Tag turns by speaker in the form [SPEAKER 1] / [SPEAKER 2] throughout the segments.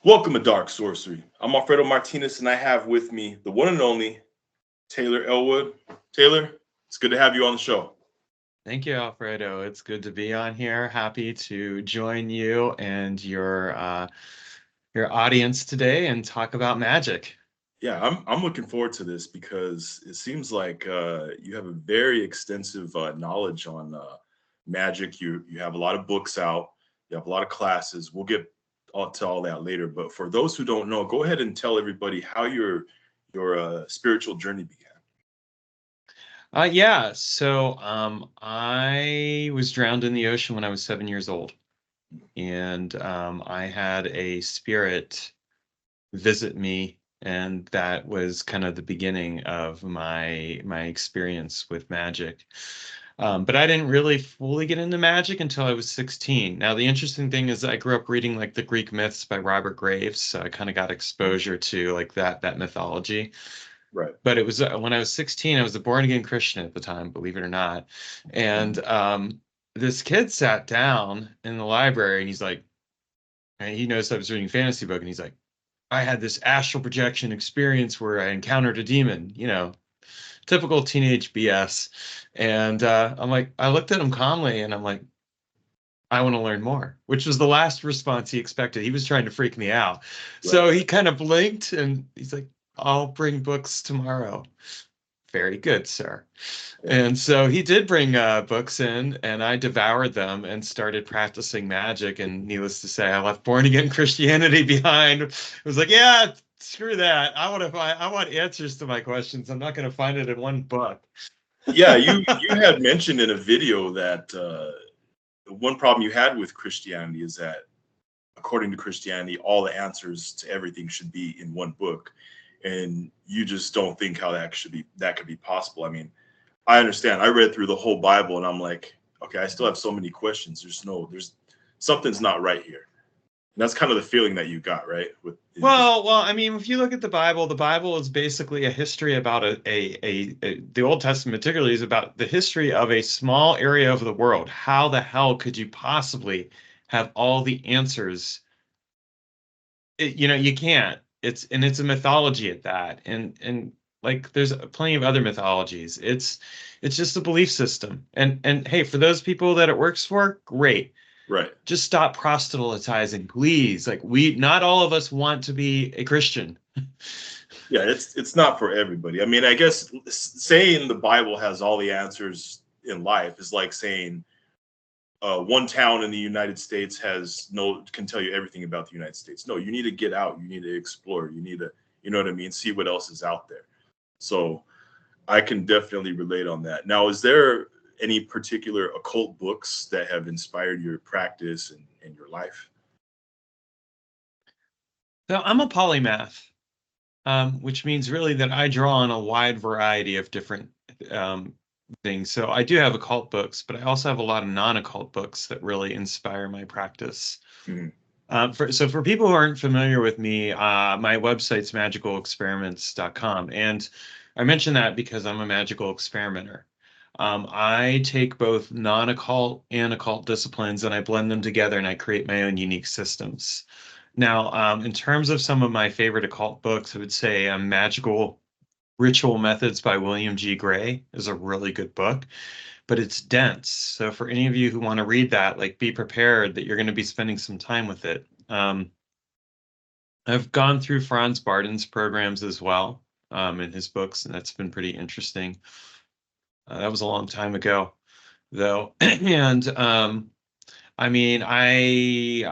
[SPEAKER 1] Welcome to Dark Sorcery. I'm Alfredo Martinez, and I have with me the one and only Taylor Ellwood. Taylor, it's good to have you on the show.
[SPEAKER 2] Thank you, Alfredo. It's good to be on here. Happy to join you and your audience today and talk about magic.
[SPEAKER 1] Yeah, I'm looking forward to this because it seems like you have a very extensive knowledge on magic. You have a lot of books out. You have a lot of classes. We'll get to all that later. But for those who don't know, go ahead and tell everybody how your spiritual journey began.
[SPEAKER 2] I was drowned in the ocean when I was 7 years old, and I had a spirit visit me, and that was kind of the beginning of my experience with magic. But I didn't really fully get into magic until I was 16. Now, the interesting thing is I grew up reading like the Greek myths by Robert Graves, so I kind of got exposure to like that mythology.
[SPEAKER 1] Right.
[SPEAKER 2] But it was when I was 16, I was a born again Christian at the time, believe it or not. And this kid sat down in the library and he's like, and he noticed I was reading a fantasy book, and he's like, I had this astral projection experience where I encountered a demon, typical teenage BS. And I'm like, I looked at him calmly and I'm like, I want to learn more, which was the last response he expected. He was trying to freak me out. So he kind of blinked and he's like, I'll bring books tomorrow. Very good, sir. And so he did bring books in, and I devoured them and started practicing magic. And needless to say, I left born again Christianity behind. It was like, yeah, screw that. I want answers to my questions. I'm not going to find it in one book.
[SPEAKER 1] Yeah, you had mentioned in a video that one problem you had with Christianity is that, according to Christianity, all the answers to everything should be in one book, and you just don't think how that could be possible. I mean, I understand. I read through the whole Bible, and I'm like, okay, I still have so many questions. There's something's not right here. And that's kind of the feeling that you got, right?
[SPEAKER 2] Well, I mean, if you look at the Bible is basically a history about the Old Testament particularly is about the history of a small area of the world. How the hell could you possibly have all the answers? You can't. It's a mythology at that. And like there's plenty of other mythologies. It's just a belief system. And hey, for those people that it works for, great.
[SPEAKER 1] Right.
[SPEAKER 2] Just stop proselytizing, please. Like not all of us want to be a Christian.
[SPEAKER 1] Yeah, it's not for everybody. I mean, I guess saying the Bible has all the answers in life is like saying one town in the United States can tell you everything about the United States. No, you need to get out. You need to explore. You need to, you know what I mean, see what else is out there. So I can definitely relate on that. Now, is there any particular occult books that have inspired your practice and your life?
[SPEAKER 2] So I'm a polymath, which means really that I draw on a wide variety of different things. So I do have occult books, but I also have a lot of non-occult books that really inspire my practice. So for people who aren't familiar with me, my website's magicalexperiments.com. And I mention that because I'm a magical experimenter. I take both non-occult and occult disciplines and I blend them together and I create my own unique systems. Now, in terms of some of my favorite occult books, I would say Magical Ritual Methods by William G. Gray is a really good book, but it's dense. So for any of you who want to read that, like be prepared that you're going to be spending some time with it. I've gone through Franz Barden's programs as well in his books, and that's been pretty interesting. That was a long time ago, though. And I mean, I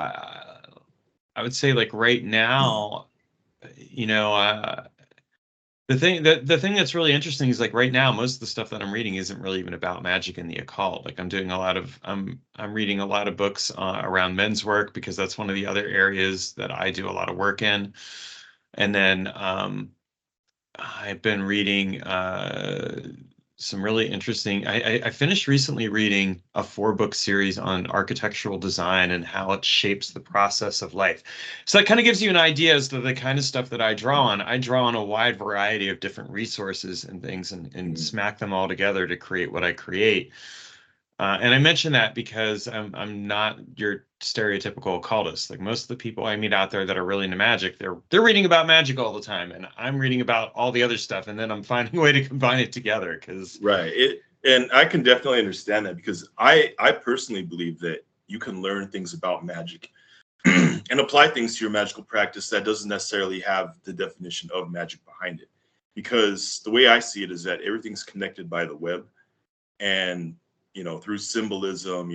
[SPEAKER 2] would say like right now, the thing that's really interesting is like right now, most of the stuff that I'm reading isn't really even about magic and the occult. Like I'm reading a lot of books around men's work because that's one of the other areas that I do a lot of work in. And then I've been reading some really interesting. I finished recently reading a 4-book series on architectural design and how it shapes the process of life. So that kind of gives you an idea as to the kind of stuff that I draw on. I draw on a wide variety of different resources and things and smack them all together to create what I create. And I mention that because I'm not your stereotypical occultist. Like most of the people I meet out there that are really into magic, they're reading about magic all the time, and I'm reading about all the other stuff, and then I'm finding a way to combine it together. Because
[SPEAKER 1] Right. And I can definitely understand that, because I personally believe that you can learn things about magic and apply things to your magical practice that doesn't necessarily have the definition of magic behind it. Because the way I see it is that everything's connected by the web, and through symbolism,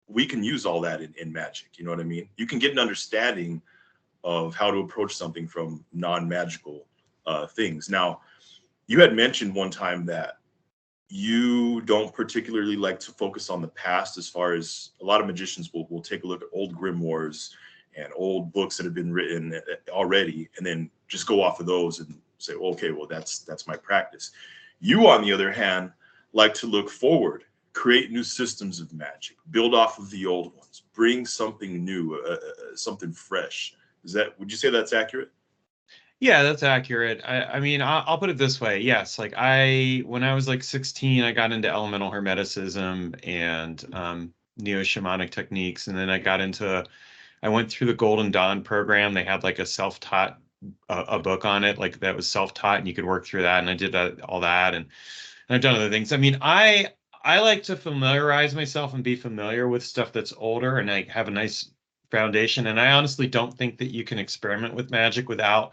[SPEAKER 1] we can use all that in magic. You know what I mean? You can get an understanding of how to approach something from non-magical things. Now, you had mentioned one time that you don't particularly like to focus on the past, as far as a lot of magicians will take a look at old grimoires and old books that have been written already, and then just go off of those and say, okay, well, that's my practice. You, on the other hand, like to look forward, create new systems of magic, build off of the old ones, bring something new, something fresh. Would you say that's accurate?
[SPEAKER 2] yeah, that's accurate. I mean, I'll put it this way. Yes, like when I was like 16, I got into elemental hermeticism and neo-shamanic techniques, and then I went through the Golden Dawn program. They had like a self-taught a book on it, like that was self-taught, and you could work through that. And I did all that, and I've done other things. I mean, I like to familiarize myself and be familiar with stuff that's older, and I have a nice foundation. And I honestly don't think that you can experiment with magic without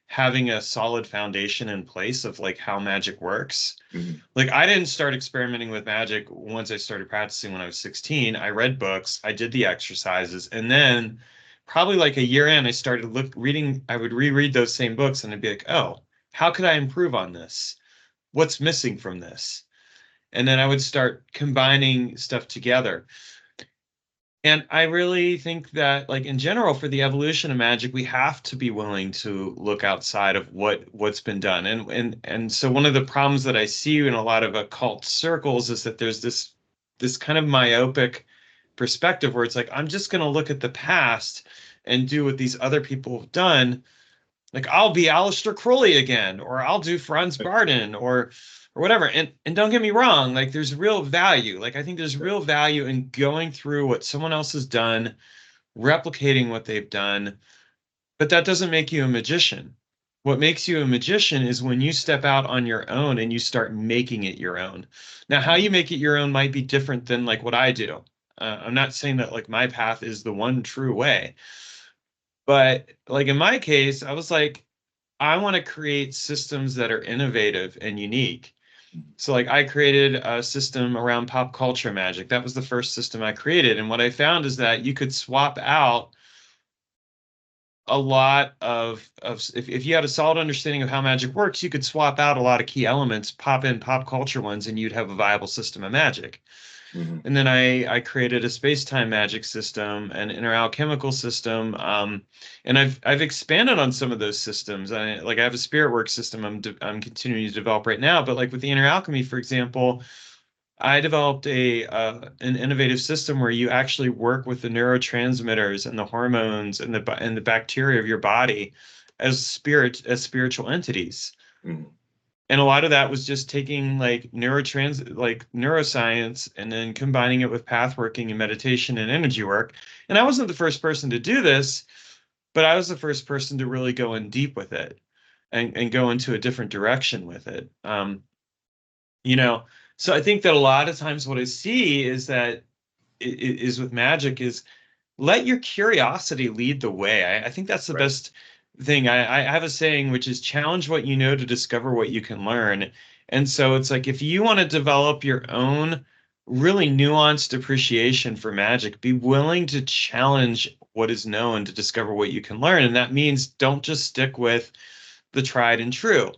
[SPEAKER 2] having a solid foundation in place of like how magic works.
[SPEAKER 1] Mhm.
[SPEAKER 2] Like I didn't start experimenting with magic once I started practicing when I was 16. I read books, I did the exercises, and then probably like a year in, I started reading. I would reread those same books, and I'd be like, oh, how could I improve on this? What's missing from this? And then I would start combining stuff together. And I really think that, like in general, for the evolution of magic, we have to be willing to look outside of what's been done. And so one of the problems that I see in a lot of occult circles is that there's this kind of myopic perspective where it's like, I'm just going to look at the past and do what these other people have done. Like I'll be Aleister Crowley again, or I'll do Franz Barden, or whatever. And don't get me wrong, like there's real value. Like I think there's real value in going through what someone else has done, replicating what they've done, but that doesn't make you a magician. What makes you a magician is when you step out on your own and you start making it your own. Now, how you make it your own might be different than like what I do. I'm not saying that like my path is the one true way, but like in my case, I was like, I want to create systems that are innovative and unique. So like I created a system around pop culture magic. That was the first system I created. And what I found is that you could swap out a lot of if you had a solid understanding of how magic works, you could swap out a lot of key elements, pop in pop culture ones, and you'd have a viable system of magic.
[SPEAKER 1] Mhm.
[SPEAKER 2] And then I created a space-time magic system, an interalchemical system, and I've expanded on some of those systems. I have a spirit work system I'm continuing to develop right now. But like with the interalchemy, for example, I developed an innovative system where you actually work with the neurotransmitters and the hormones and the bacteria of your body as spiritual entities.
[SPEAKER 1] Mhm.
[SPEAKER 2] And a lot of that was just taking like neuroscience and then combining it with path working and meditation and energy work. And I wasn't the first person to do this, but I was the first person to really go in deep with it and go into a different direction with it. You know, so I think that a lot of times what I see is that is with magic is let your curiosity lead the way. I think that's the
[SPEAKER 1] Right.
[SPEAKER 2] best thing. I have a saying which is challenge what you know to discover what you can learn. And so it's like if you want to develop your own really nuanced appreciation for magic, be willing to challenge what is known to discover what you can learn. And that means don't just stick with the tried and true.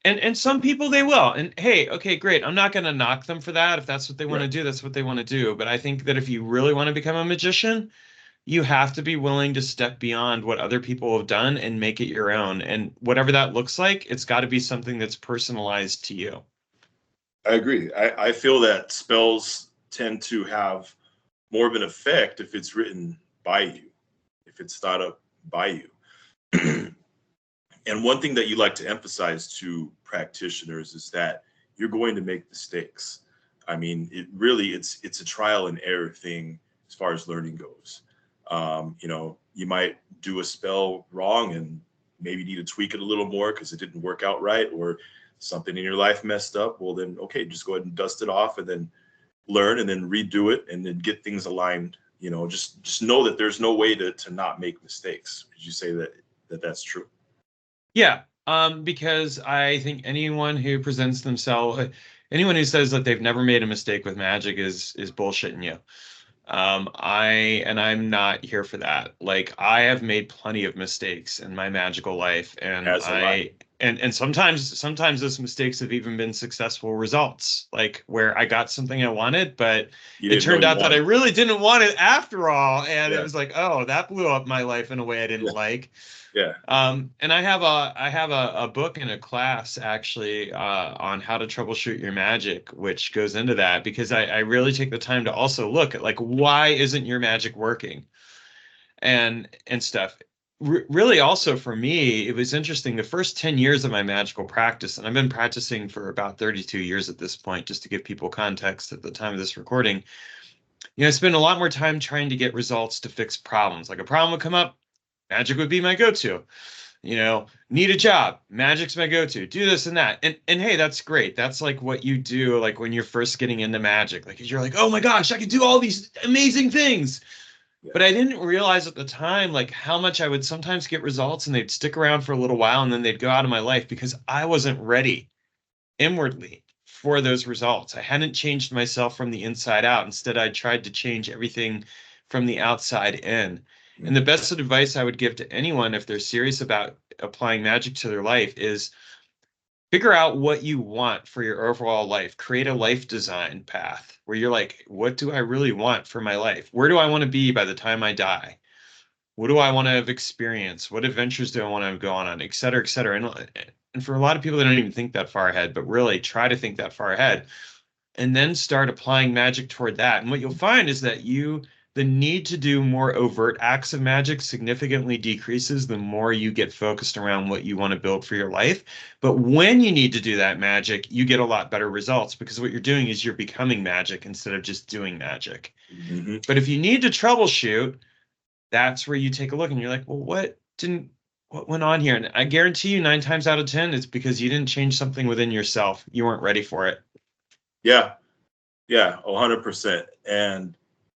[SPEAKER 2] And some people they will. And hey, okay, great. I'm not going to knock them for that. If that's what they want to
[SPEAKER 1] Right.
[SPEAKER 2] do, that's what they want to do. But I think that if you really want to become a magician, you have to be willing to step beyond what other people have done and make it your own. And whatever that looks like, it's got to be something that's personalized to you.
[SPEAKER 1] I agree. I feel that spells tend to have more of an effect if it's written by you, if it's thought up by you. And one thing that you like to emphasize to practitioners is that you're going to make mistakes. I mean, it really, it's a trial and error thing as far as learning goes. You know, you might do a spell wrong and maybe need to tweak it a little more because it didn't work out right, or something in your life messed up. Well, then, okay, just go ahead and dust it off and then learn and then redo it and then get things aligned. You know, just know that there's no way to not make mistakes. Did you say that's true?
[SPEAKER 2] Yeah, because I think anyone who presents themselves, anyone who says that they've never made a mistake with magic is bullshitting you. I'm not here for that. Like, I have made plenty of mistakes in my magical life, and
[SPEAKER 1] As a lot.
[SPEAKER 2] and sometimes those mistakes have even been successful results, like where I got something I wanted, but
[SPEAKER 1] You
[SPEAKER 2] it
[SPEAKER 1] didn't know
[SPEAKER 2] turned
[SPEAKER 1] you
[SPEAKER 2] out that I
[SPEAKER 1] wanted.
[SPEAKER 2] really didn't want it after all, and it
[SPEAKER 1] Yeah.
[SPEAKER 2] was like, oh, that blew up my life in a way I didn't
[SPEAKER 1] Yeah.
[SPEAKER 2] like.
[SPEAKER 1] Yeah.
[SPEAKER 2] And I have a book in a class actually on how to troubleshoot your magic, which goes into that, because I really take the time to also look at, like, why isn't your magic working and stuff. Really, also for me, it was interesting. The first 10 years of my magical practice, and I've been practicing for about 32 years at this point, just to give people context at the time of this recording. I spend a lot more time trying to get results to fix problems. Like, a problem would come up, magic would be my go-to. Need a job, magic's my go-to. Do this and that, and hey, that's great. That's like what you do, like when you're first getting into magic. Like, you're like, oh my gosh, I can do all these amazing things.
[SPEAKER 1] Yeah.
[SPEAKER 2] But I didn't realize at the time, like, how much I would sometimes get results and they'd stick around for a little while and then they'd go out of my life because I wasn't ready inwardly for those results. I hadn't changed myself from the inside out. Instead, I tried to change everything from the outside in. And the best advice I would give to anyone, if they're serious about applying magic to their life, is figure out what you want for your overall life. Create a life design path where you're like, what do I really want for my life? Where do I want to be by the time I die? What do I want to have experienced? What adventures do I want to go on, et cetera, et cetera. And for a lot of people, they don't even think that far ahead, but really try to think that far ahead and then start applying magic toward that. And what you'll find is that the need to do more overt acts of magic significantly decreases the more you get focused around what you want to build for your life. But when you need to do that magic, you get a lot better results, because what you're doing is you're becoming magic instead of just doing magic.
[SPEAKER 1] Mm-hmm.
[SPEAKER 2] But if you need to troubleshoot, that's where you take a look and you're like, well, what went on here? And I guarantee you 9 times out of 10, it's because you didn't change something within yourself. You weren't ready for it.
[SPEAKER 1] Yeah. Yeah. 100%. And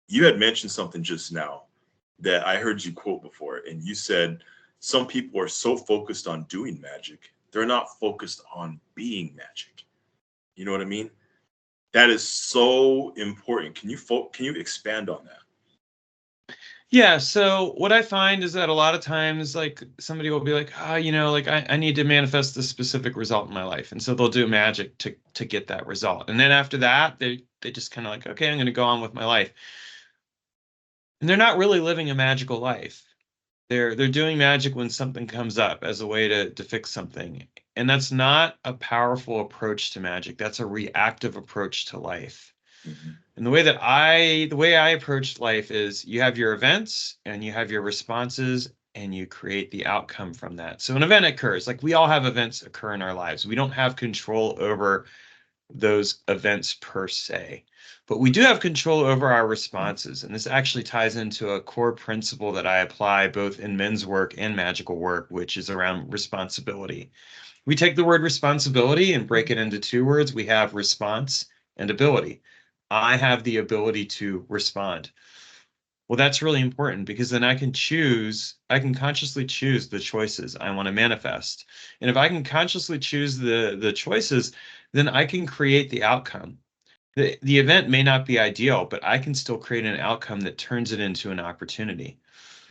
[SPEAKER 1] you had mentioned something just now that I heard you quote before. And you said some people are so focused on doing magic, they're not focused on being magic. You know what I mean? That is so important. Can you expand on that?
[SPEAKER 2] Yeah, so what I find is that a lot of times, like, somebody will be like, like, I need to manifest this specific result in my life. And so they'll do magic to get that result. And then after that, they just kind of like, okay, I'm going to go on with my life. And they're not really living a magical life. They're doing magic when something comes up as a way to fix something. And that's not a powerful approach to magic. That's a reactive approach to life.
[SPEAKER 1] Mm-hmm.
[SPEAKER 2] And the way I approach life is, you have your events and you have your responses and you create the outcome from that. So an event occurs, like we all have events occur in our lives. We don't have control over those events per se, but we do have control over our responses. And this actually ties into a core principle that I apply both in men's work and magical work, which is around responsibility. We take the word responsibility and break it into 2 words. We have response and ability. I have the ability to respond. Well, that's really important, because then I can consciously choose the choices I want to manifest. And if I can consciously choose the choices, then I can create the outcome. The event may not be ideal, but I can still create an outcome that turns it into an opportunity.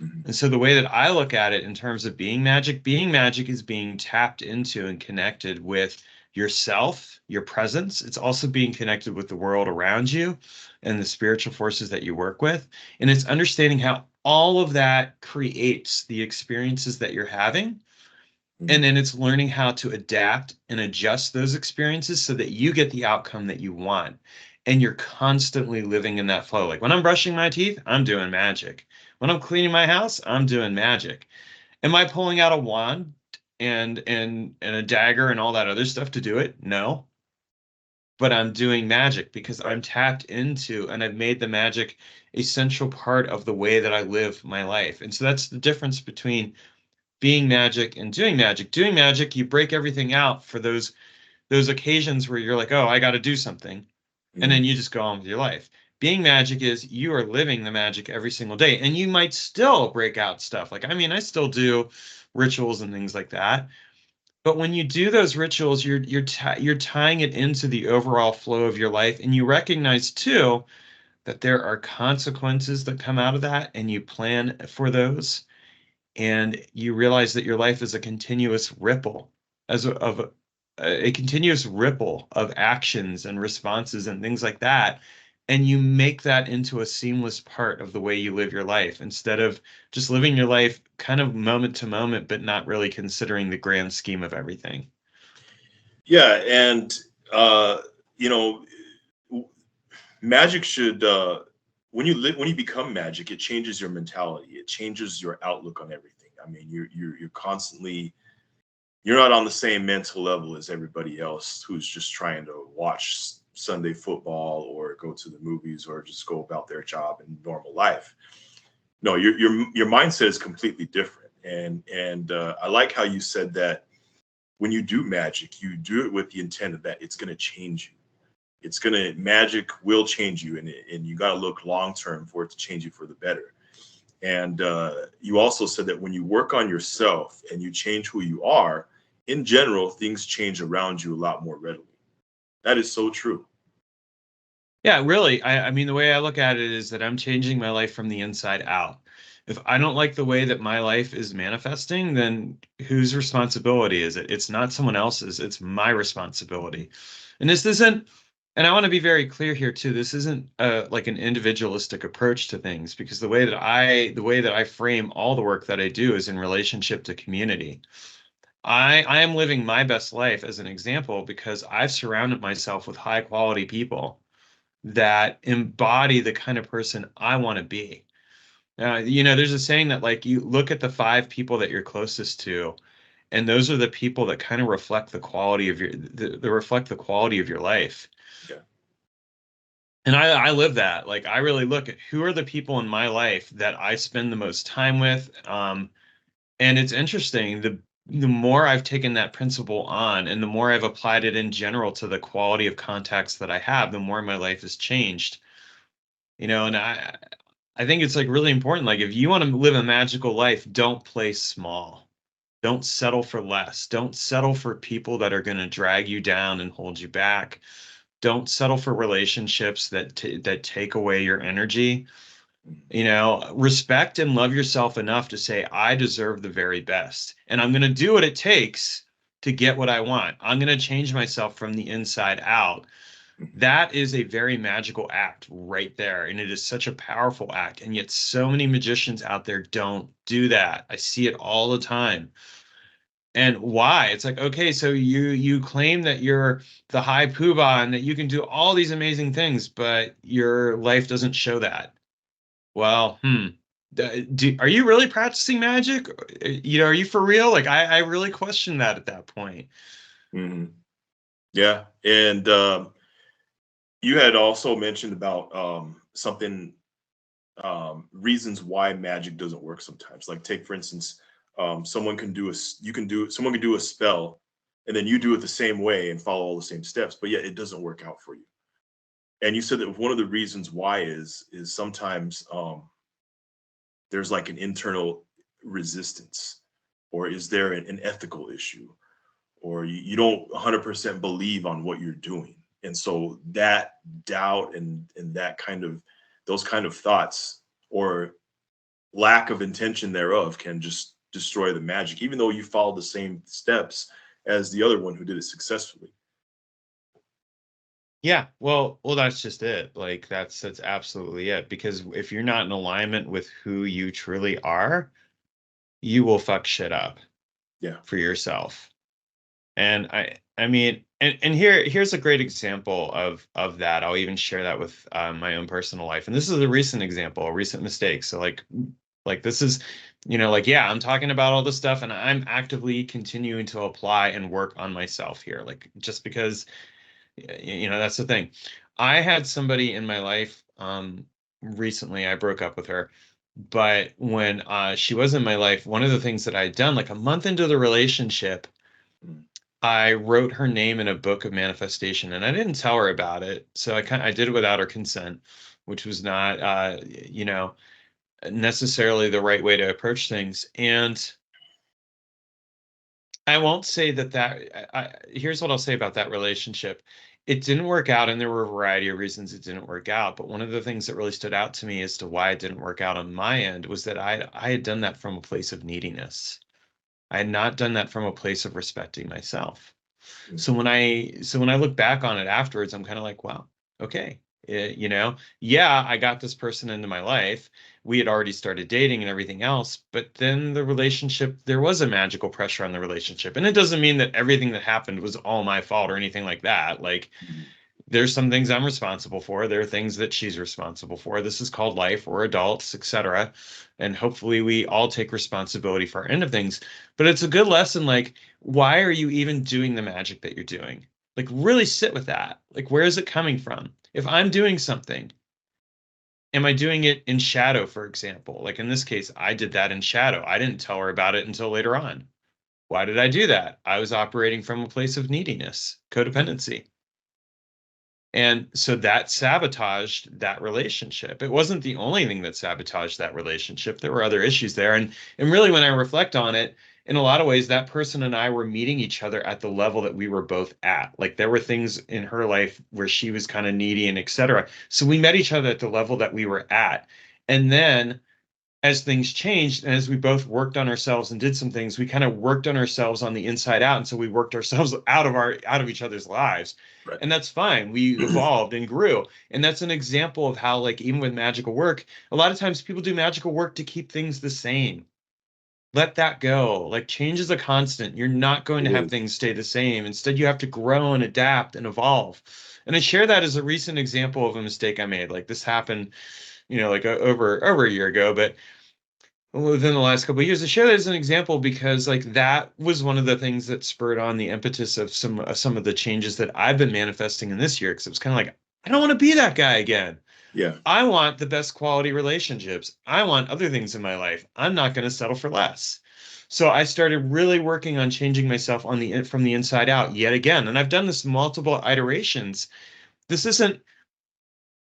[SPEAKER 1] Mm-hmm.
[SPEAKER 2] And so the way that I look at it in terms of being magic is being tapped into and connected with yourself, your presence. It's also being connected with the world around you and the spiritual forces that you work with. And it's understanding how all of that creates the experiences that you're having.
[SPEAKER 1] Mm-hmm.
[SPEAKER 2] And then it's learning how to adapt and adjust those experiences so that you get the outcome that you want. And you're constantly living in that flow. Like, when I'm brushing my teeth, I'm doing magic. When I'm cleaning my house, I'm doing magic. Am I pulling out a wand and a dagger and all that other stuff to do it? No. but I'm doing magic because I'm tapped into and I've made the magic a central part of the way that I live my life. And so that's the difference between being magic and doing magic. Doing magic, you break everything out for those occasions where you're like, oh, I got to do something. And then you just go on with your life. Being magic is you are living the magic every single day. And you might still break out stuff. Like, I mean, I still do rituals and things like that. But when you do those rituals, you're tying it into the overall flow of your life, and you recognize too that there are consequences that come out of that, and you plan for those, and you realize that your life is a continuous ripple of a continuous ripple of actions and responses and things like that. And you make that into a seamless part of the way you live your life instead of just living your life kind of moment to moment, but not really considering the grand scheme of everything.
[SPEAKER 1] Yeah, and uh, you know, magic should when you become magic, it changes your mentality. It changes your outlook on everything. I mean, you're constantly, you're not on the same mental level as everybody else who's just trying to watch Sunday football or go to the movies or just go about their job in normal life. No, your mindset is completely different. And I like how you said that when you do magic, you do it with the intent that it's going to change you. It's going to, magic will change you, and you got to look long term for it to change you for the better. And you also said that when you work on yourself and you change who you are, in general, things change around you a lot more readily. That is so true.
[SPEAKER 2] Yeah, really. I mean, the way I look at it is that I'm changing my life from the inside out. If I don't like the way that my life is manifesting, then whose responsibility is it? It's not someone else's, it's my responsibility. And this isn't, and I want to be very clear here too, this isn't like an individualistic approach to things because the way that I frame all the work that I do is in relationship to community. I am living my best life as an example because I've surrounded myself with high quality people that embody the kind of person I want to be. There's a saying that like you look at the five people that you're closest to, and those are the people that kind of reflect the quality of the reflect the quality of your life.
[SPEAKER 1] Yeah.
[SPEAKER 2] And I live that. Like I really look at who are the people in my life that I spend the most time with. And it's interesting. The more I've taken that principle on and the more I've applied it in general to the quality of contacts that I have, the more my life has changed. And I think it's like really important. Like if you want to live a magical life, don't play small. Don't settle for less. Don't settle for people that are going to drag you down and hold you back. Don't settle for relationships that take away your energy. Respect and love yourself enough to say, I deserve the very best. And I'm going to do what it takes to get what I want. I'm going to change myself from the inside out. That is a very magical act right there. And it is such a powerful act. And yet so many magicians out there don't do that. I see it all the time. And why? It's like, okay, so you claim that you're the high poobah and that you can do all these amazing things, but your life doesn't show that. Well, are you really practicing magic? Are you for real? Like, I really question that at that point.
[SPEAKER 1] Hmm. Yeah. And you had also mentioned about something, reasons why magic doesn't work sometimes. Like, take for instance, someone can do a spell, and then you do it the same way and follow all the same steps, but yet it doesn't work out for you. And you said that one of the reasons why is sometimes there's like an internal resistance, or is there an ethical issue, or you don't 100% believe on what you're doing, and so that doubt and that kind of, those kind of thoughts or lack of intention thereof can just destroy the magic, even though you followed the same steps as the other one who did it successfully.
[SPEAKER 2] Yeah, well, that's just it. Like that's absolutely it. Because if you're not in alignment with who you truly are, you will fuck shit up
[SPEAKER 1] Yeah.
[SPEAKER 2] for yourself. And I mean, and here's a great example of that. I'll even share that with my own personal life. And this is a recent example, a recent mistake. So like this is, like yeah, I'm talking about all this stuff, and I'm actively continuing to apply and work on myself here. Like just because That's the thing. I had somebody in my life recently. I broke up with her, but when she was in my life, one of the things that I had done, like a month into the relationship, I wrote her name in a book of manifestation, and I didn't tell her about it. So I did it without her consent, which was not necessarily the right way to approach things. And I won't say that. Here's what I'll say about that relationship. It didn't work out, and there were a variety of reasons it didn't work out. But one of the things that really stood out to me as to why it didn't work out on my end was that I had done that from a place of neediness. I had not done that from a place of respecting myself. So when I look back on it afterwards, I'm kind of like, wow, okay. Yeah, I got this person into my life. We had already started dating and everything else, but then the relationship, there was a magical pressure on the relationship. And it doesn't mean that everything that happened was all my fault or anything like that. Like, there's some things I'm responsible for. There are things that she's responsible for. This is called life. We're adults, etc. And hopefully we all take responsibility for our end of things. But it's a good lesson. Like, why are you even doing the magic that you're doing? Like, really sit with that. Like, where is it coming from? If I'm doing something, am I doing it in shadow, for example? Like in this case, I did that in shadow. I didn't tell her about it until later on. Why did I do that? I was operating from a place of neediness, codependency. And so that sabotaged that relationship. It wasn't the only thing that sabotaged that relationship. There were other issues there. And really, when I reflect on it, in a lot of ways, that person and I were meeting each other at the level that we were both at. Like there were things in her life where she was kind of needy and etc. So we met each other at the level that we were at. And then as things changed and as we both worked on ourselves and did some things, we kind of worked on ourselves on the inside out. And so we worked ourselves out of each other's lives.
[SPEAKER 1] Right.
[SPEAKER 2] And that's fine. We evolved and grew. And that's an example of how, like, even with magical work, a lot of times people do magical work to keep things the same. Let that go. Like, change is a constant. You're not going to have things stay the same. Instead, you have to grow and adapt and evolve. And I share that as a recent example of a mistake I made. Like this happened, like over a year ago, but within the last couple of years. I share that as an example because like that was one of the things that spurred on the impetus of some of the changes that I've been manifesting in this year. Because it was kind of like, I don't want to be that guy again.
[SPEAKER 1] Yeah.
[SPEAKER 2] I want the best quality relationships. I want other things in my life. I'm not going to settle for less. So I started really working on changing myself from the inside out yet again. And I've done this multiple iterations. This isn't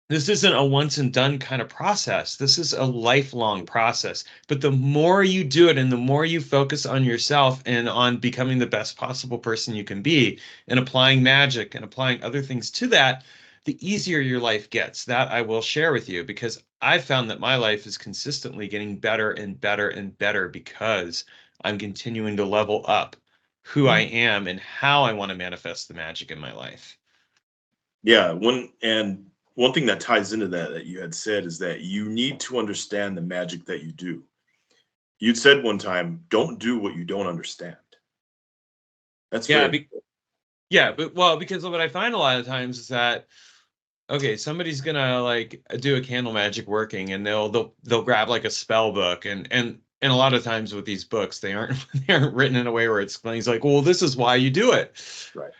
[SPEAKER 2] this isn't a once and done kind of process. This is a lifelong process. But the more you do it and the more you focus on yourself and on becoming the best possible person you can be and applying magic and applying other things to that, the easier your life gets. That I will share with you because I've found that my life is consistently getting better and better and better because I'm continuing to level up who I am and how I want to manifest the magic in my life.
[SPEAKER 1] Yeah, one thing that ties into that you had said is that you need to understand the magic that you do. You'd said one time, don't do what you don't understand. That's very
[SPEAKER 2] but because what I find a lot of times is that okay, somebody's gonna like do a candle magic working and they'll grab like a spell book and a lot of times with these books they aren't they aren't written in a way where it explains like, well, this is why you do it.
[SPEAKER 1] right.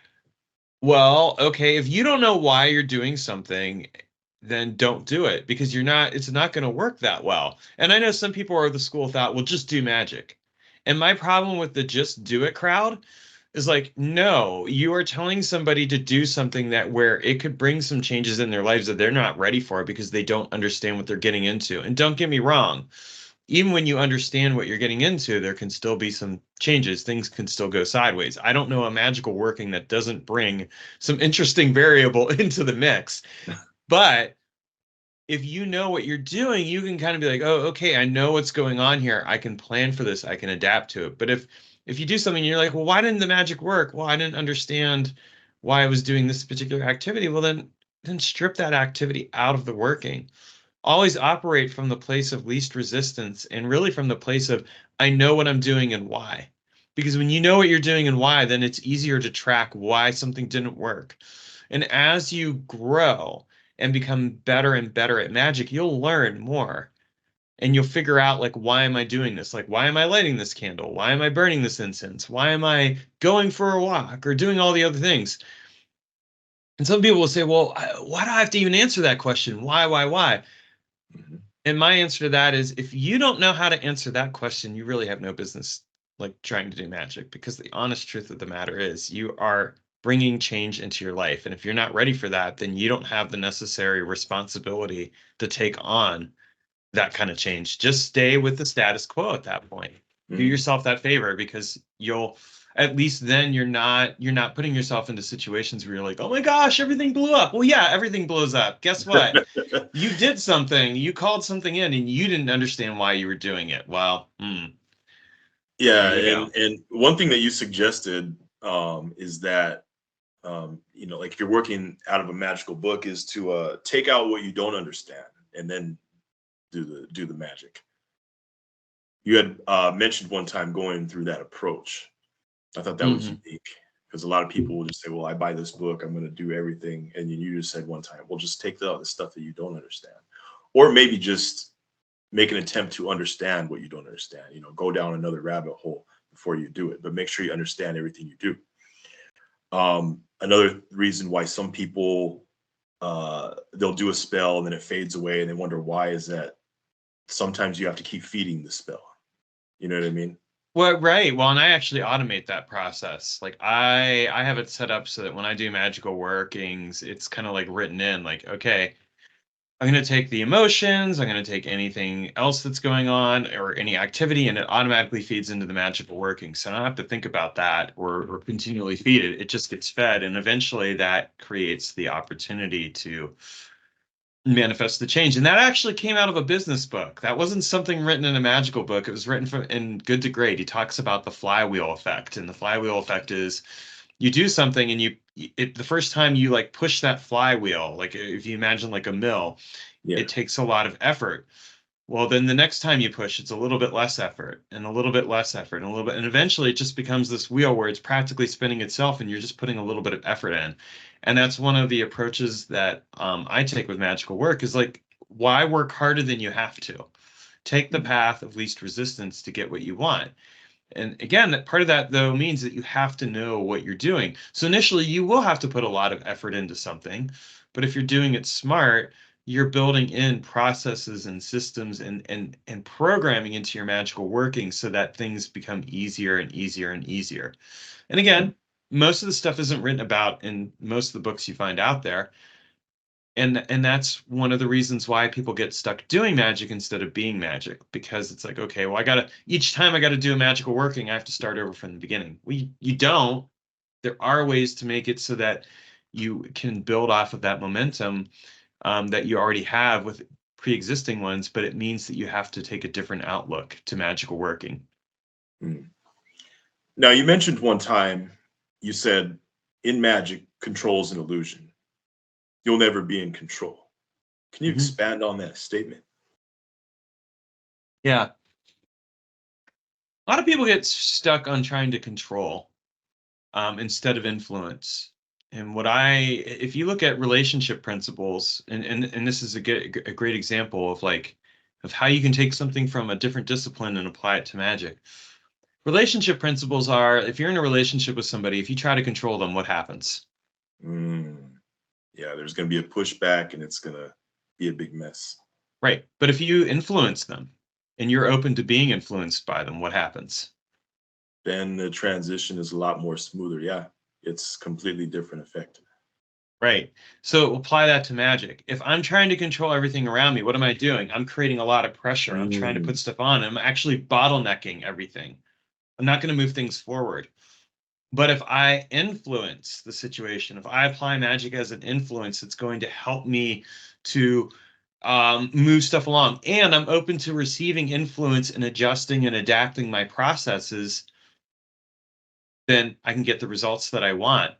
[SPEAKER 2] Well, okay, if you don't know why you're doing something, then don't do it because it's not going to work that well. And I know some people are of the school of thought, well, just do magic. And my problem with the just do it crowd is like, no, you are telling somebody to do something that where it could bring some changes in their lives that they're not ready for because they don't understand what they're getting into. And don't get me wrong, even when you understand what you're getting into, there can still be some changes. Things can still go sideways. I don't know a magical working that doesn't bring some interesting variable into the mix. But if you know what you're doing, you can kind of be like, oh, okay, I know what's going on here. I can plan for this. I can adapt to it. But if you do something, you're like, well, why didn't the magic work? Well, I didn't understand why I was doing this particular activity. Well, then strip that activity out of the working. Always operate from the place of least resistance and really from the place of I know what I'm doing and why. Because when you know what you're doing and why, then it's easier to track why something didn't work. And as you grow and become better and better at magic, you'll learn more and you'll figure out like, why am I doing this? Like, why am I lighting this candle? Why am I burning this incense? Why am I going for a walk or doing all the other things? And some people will say, well, why do I have to even answer that question? Why?
[SPEAKER 1] Mm-hmm.
[SPEAKER 2] And my answer to that is, if you don't know how to answer that question, you really have no business like trying to do magic, because the honest truth of the matter is you are bringing change into your life. And if you're not ready for that, then you don't have the necessary responsibility to take on that kind of change. Just stay with the status quo at that point. Do yourself that favor, because you'll, at least then you're not putting yourself into situations where you're like, oh my gosh, everything blew up. Well, yeah, everything blows up. Guess what? You did something, you called something in, and you didn't understand why you were doing it. Well,
[SPEAKER 1] Yeah,
[SPEAKER 2] there you go.
[SPEAKER 1] and one thing that you suggested is that you know, like if you're working out of a magical book, is to take out what you don't understand and then do the magic. You had mentioned one time going through that approach. I thought that was unique, because a lot of people will just say, well, I buy this book, I'm going to do everything. And you just said one time, well, just take the stuff that you don't understand, or maybe just make an attempt to understand what you don't understand, you know, go down another rabbit hole before you do it, but make sure you understand everything you do. Another reason why some people, they'll do a spell and then it fades away and they wonder why is that. Sometimes you have to keep feeding the spell. You know what I mean?
[SPEAKER 2] Well, right. Well, and I actually automate that process. Like I have it set up so that when I do magical workings, it's kind of like written in, like, okay, I'm going to take the emotions, I'm going to take anything else that's going on or any activity, and it automatically feeds into the magical working. So I don't have to think about that or continually feed it. It just gets fed. And eventually that creates the opportunity to manifest the change. And that actually came out of a business book. That wasn't something written in a magical book. It was written in Good to Great. He talks about the flywheel effect. And the flywheel effect is you do something and the first time you like push that flywheel, like if you imagine like a mill,
[SPEAKER 1] Yeah.
[SPEAKER 2] it takes a lot of effort. Well, then the next time you push, it's a little bit less effort and a little bit less effort and a little bit. And eventually it just becomes this wheel where it's practically spinning itself and you're just putting a little bit of effort in. And that's one of the approaches that I take with magical work, is like, why work harder than you have to? Take the path of least resistance to get what you want. And again, that part of that, though, means that you have to know what you're doing. So initially, you will have to put a lot of effort into something. But if you're doing it smart, you're building in processes and systems and programming into your magical working so that things become easier and easier and easier. And again, most of the stuff isn't written about in most of the books you find out there. And that's one of the reasons why people get stuck doing magic instead of being magic, because it's like, okay, well, each time I gotta do a magical working, I have to start over from the beginning. You don't. There are ways to make it so that you can build off of that momentum that you already have with pre-existing ones, but it means that you have to take a different outlook to magical working.
[SPEAKER 1] Now, you mentioned one time, you said in magic, control's an illusion. You'll never be in control. Can you expand on that statement?
[SPEAKER 2] Yeah. A lot of people get stuck on trying to control instead of influence. And if you look at relationship principles, and this is a great example of how you can take something from a different discipline and apply it to magic. Relationship principles are, if you're in a relationship with somebody, if you try to control them, what happens?
[SPEAKER 1] Yeah, there's going to be a pushback and it's going to be a big mess.
[SPEAKER 2] Right. But if you influence them and you're open to being influenced by them, what happens?
[SPEAKER 1] Then the transition is a lot more smoother. Yeah, it's completely different effect.
[SPEAKER 2] Right. So apply that to magic. If I'm trying to control everything around me, what am I doing? I'm creating a lot of pressure. I'm trying to put stuff on. I'm actually bottlenecking everything. I'm not going to move things forward. But if I influence the situation, if I apply magic as an influence, it's going to help me to move stuff along. And I'm open to receiving influence and adjusting and adapting my processes, then I can get the results that I want.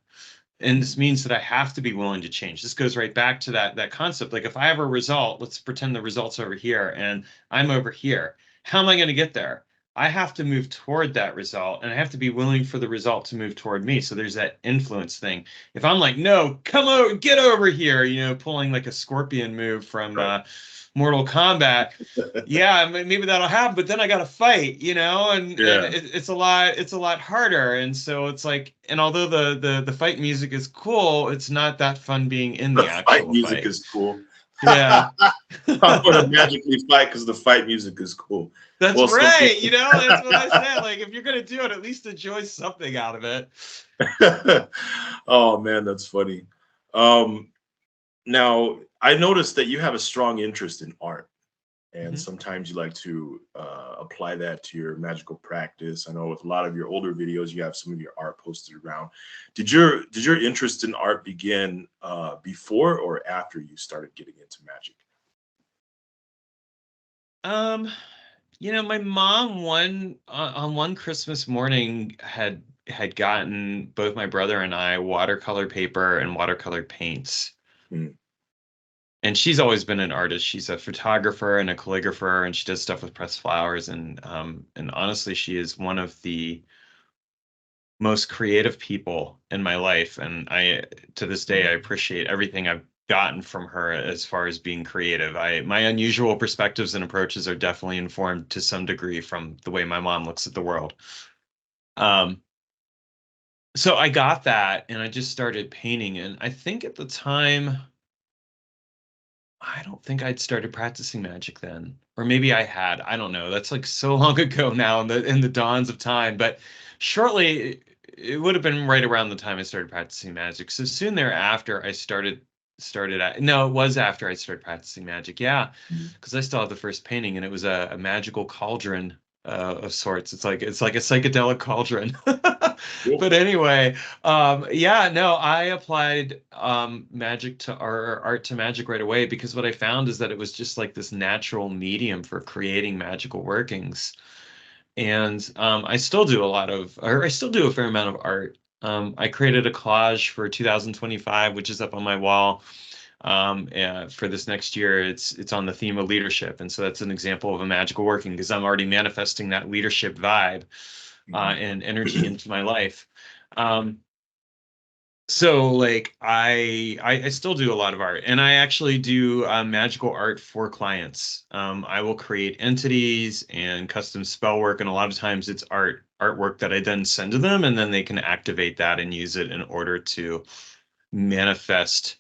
[SPEAKER 2] And this means that I have to be willing to change. This goes right back to that concept. Like if I have a result, let's pretend the result's over here and I'm over here. How am I going to get there? I have to move toward that result, and I have to be willing for the result to move toward me. So there's that influence thing. If I'm like, no, come over, get over here, pulling like a scorpion move from Mortal Kombat, yeah, maybe that'll happen, but then I got to fight, and
[SPEAKER 1] Yeah.
[SPEAKER 2] it's a lot harder. And so it's like, and although the fight music is cool, it's not that fun being in
[SPEAKER 1] The
[SPEAKER 2] the
[SPEAKER 1] fight
[SPEAKER 2] actual
[SPEAKER 1] music
[SPEAKER 2] fight.
[SPEAKER 1] is cool.
[SPEAKER 2] Yeah.
[SPEAKER 1] I'm gonna magically fight because the fight music is cool.
[SPEAKER 2] That's
[SPEAKER 1] Well,
[SPEAKER 2] right. That's what I said. Like, if you're gonna do it, at least enjoy something out of it.
[SPEAKER 1] oh man, that's funny. Now I noticed that you have a strong interest in art, and
[SPEAKER 2] Mhm.
[SPEAKER 1] sometimes you like to apply that to your magical practice. I know with a lot of your older videos, you have some of your art posted around. Did your interest in art begin before or after you started getting into magic?
[SPEAKER 2] Um, my mom on one Christmas morning had gotten both my brother and I watercolor paper and watercolor paints.
[SPEAKER 1] Mm.
[SPEAKER 2] And she's always been an artist. She's a photographer and a calligrapher, and she does stuff with pressed flowers. And honestly, she is one of the most creative people in my life. And to this day, I appreciate everything I've gotten from her as far as being creative. My unusual perspectives and approaches are definitely informed to some degree from the way my mom looks at the world. Um, so I got that, and I just started painting. And I think at the time, I don't think I'd started practicing magic then. Or maybe I had. I don't know. That's like so long ago now in the dawns of time. But shortly, it would have been right around the time I started practicing magic. So soon thereafter, I no, it was after I started practicing magic. Yeah,
[SPEAKER 1] Mm.
[SPEAKER 2] because I still have the first painting, and it was a magical cauldron of sorts. It's like a psychedelic cauldron.
[SPEAKER 1] Cool.
[SPEAKER 2] But anyway, yeah, no, I applied magic to art to magic right away, because what I found is that it was just like this natural medium for creating magical workings. And I still do a fair amount of art. I created a collage for 2025, which is up on my wall. For this next year, it's on the theme of leadership, and so that's an example of a magical working, because I'm already manifesting that leadership vibe
[SPEAKER 1] Mhm.
[SPEAKER 2] and energy into my life. Um, so like I still do a lot of art, and I actually do magical art for clients. I will create entities and custom spell work, and a lot of times it's artwork that I then send to them, and then they can activate that and use it in order to manifest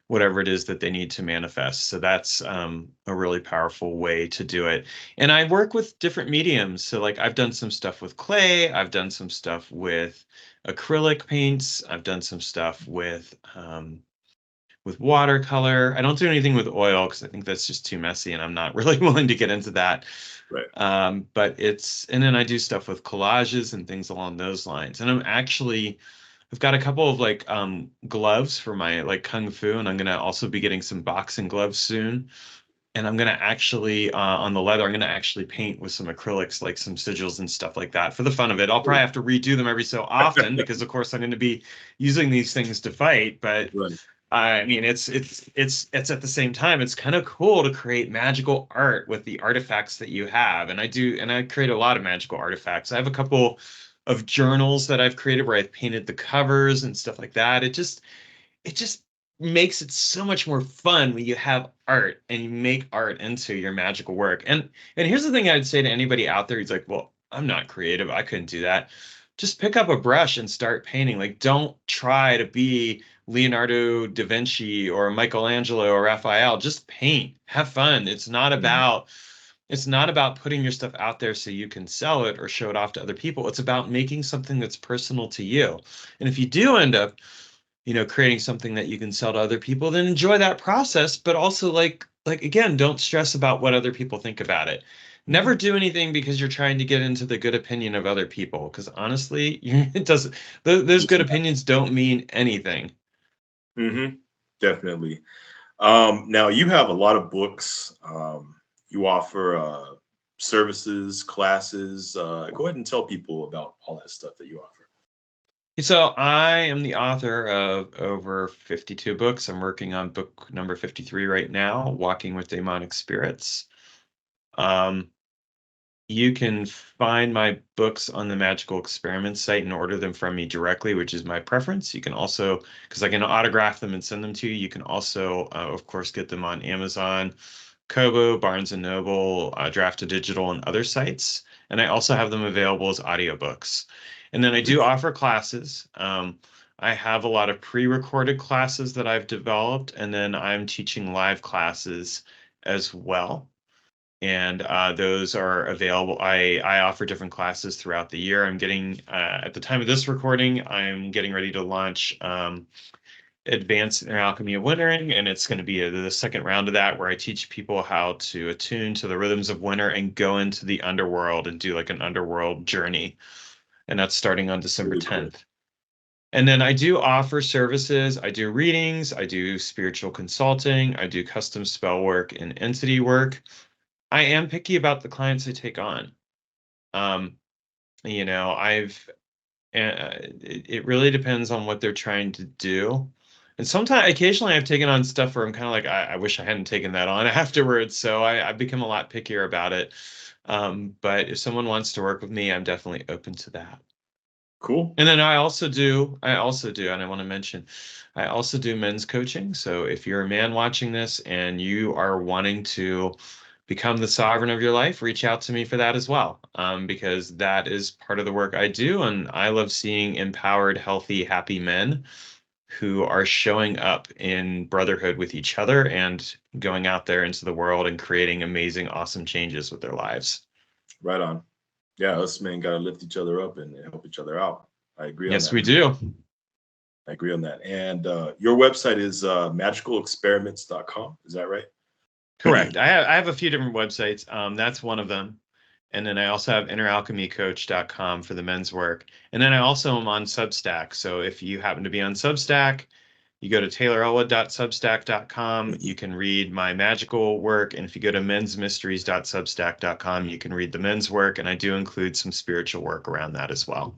[SPEAKER 2] whatever it is that they need to manifest. So that's a really powerful way to do it. And I work with different mediums. So like I've done some stuff with clay, I've done some stuff with acrylic paints, I've done some stuff with watercolor. I don't do anything with oil because I think that's just too messy, and I'm not really willing to get into that.
[SPEAKER 1] Right.
[SPEAKER 2] And then I do stuff with collages and things along those lines. And I've got a couple of like gloves for my like kung fu, and I'm gonna also be getting some boxing gloves soon. And I'm gonna actually on the leather, I'm gonna actually paint with some acrylics, like some sigils and stuff like that, for the fun of it. I'll probably have to redo them every so often because, of course, I'm going to be using these things to fight. But
[SPEAKER 1] Right.
[SPEAKER 2] I mean, it's at the same time, it's kind of cool to create magical art with the artifacts that you have. And I create a lot of magical artifacts. I have a couple of journals that I've created where I've painted the covers and stuff like that. It just makes it so much more fun when you have art and you make art into your magical work. And here's the thing I'd say to anybody out there who's like, well, I'm not creative, I couldn't do that. Just pick up a brush and start painting. Like, don't try to be Leonardo da Vinci or Michelangelo or Raphael. Just paint. Have fun. It's not about putting your stuff out there so you can sell it or show it off to other people. It's about making something that's personal to you. And if you do end up creating something that you can sell to other people, then enjoy that process. But also, like again, don't stress about what other people think about it. Never
[SPEAKER 1] Mhm.
[SPEAKER 2] do anything because you're trying to get into the good opinion of other people. Because honestly, it doesn't. Those
[SPEAKER 1] Just
[SPEAKER 2] good opinions don't mean anything.
[SPEAKER 1] Definitely. Now you have a lot of books. You offer services, classes. Go ahead and tell people about all that stuff that you offer.
[SPEAKER 2] So I am the author of over 52 books. I'm working on book number 53 right now, Walking with Demonic Spirits. Um, You can find my books on the Magical Experiments site and order them from me directly, which is my preference. You can also, because I can autograph them and send them to you, you can also, of course, get them on Amazon. Kobo, Barnes & Noble, Draft to Digital, and other sites. And I also have them available as audiobooks. And then I do offer classes. I have a lot of pre-recorded classes that I've developed, and then I'm teaching live classes as well. And those are available. I offer different classes throughout the year. I'm getting, at the time of this recording, I'm getting ready to launch Advanced in Alchemy of Wintering, and it's going to be the second round of that, where I teach people how to attune to the rhythms of winter and go into the underworld and do like an underworld journey. And that's starting on December 10th. And then I do offer services. I do readings, I do spiritual consulting, I do custom spell work and entity work. I am picky about the clients I take on. You know, it really depends on what they're trying to do. And sometimes, occasionally, I've taken on stuff where I'm kind of like, I wish I hadn't taken that on afterwards. So I've become a lot pickier about it. But if someone wants to work with me, I'm definitely open to that.
[SPEAKER 1] Cool.
[SPEAKER 2] And then I also do, and I want to mention, I also do men's coaching. So if you're a man watching this and you are wanting to become the sovereign of your life, reach out to me for that as well, because that is part of the work I do. And I love seeing empowered, healthy, happy men who are showing up in brotherhood with each other and going out there into the world and creating amazing, awesome changes with their lives.
[SPEAKER 1] Right on. Yeah, us men got to lift each other up and help each other out. I agree on that.
[SPEAKER 2] Yes, we do.
[SPEAKER 1] I agree on that. And your website is magicalexperiments.com. Is that right?
[SPEAKER 2] Correct. I have a few different websites. That's one of them. And then I also have inneralchemycoach.com for the men's work. And then I also am on Substack. So if you happen to be on Substack, you go to taylorellwood.substack.com. You can read my magical work. And if you go to mensmysteries.substack.com, you can read the men's work. And I do include some spiritual work around that as well.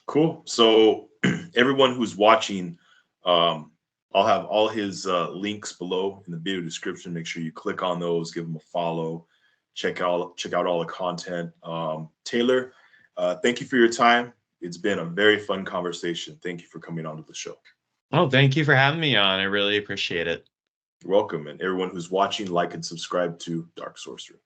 [SPEAKER 1] Cool. So everyone who's watching, I'll have all his links below in the video description. Make sure you click on those, give him a follow, check out all the content. Taylor, thank you for your time. It's been a very fun conversation. Thank you for coming on to the show.
[SPEAKER 2] Oh, thank you for having me on. I really appreciate it.
[SPEAKER 1] You're welcome. And everyone who's watching, like and subscribe to Dark Sorcery.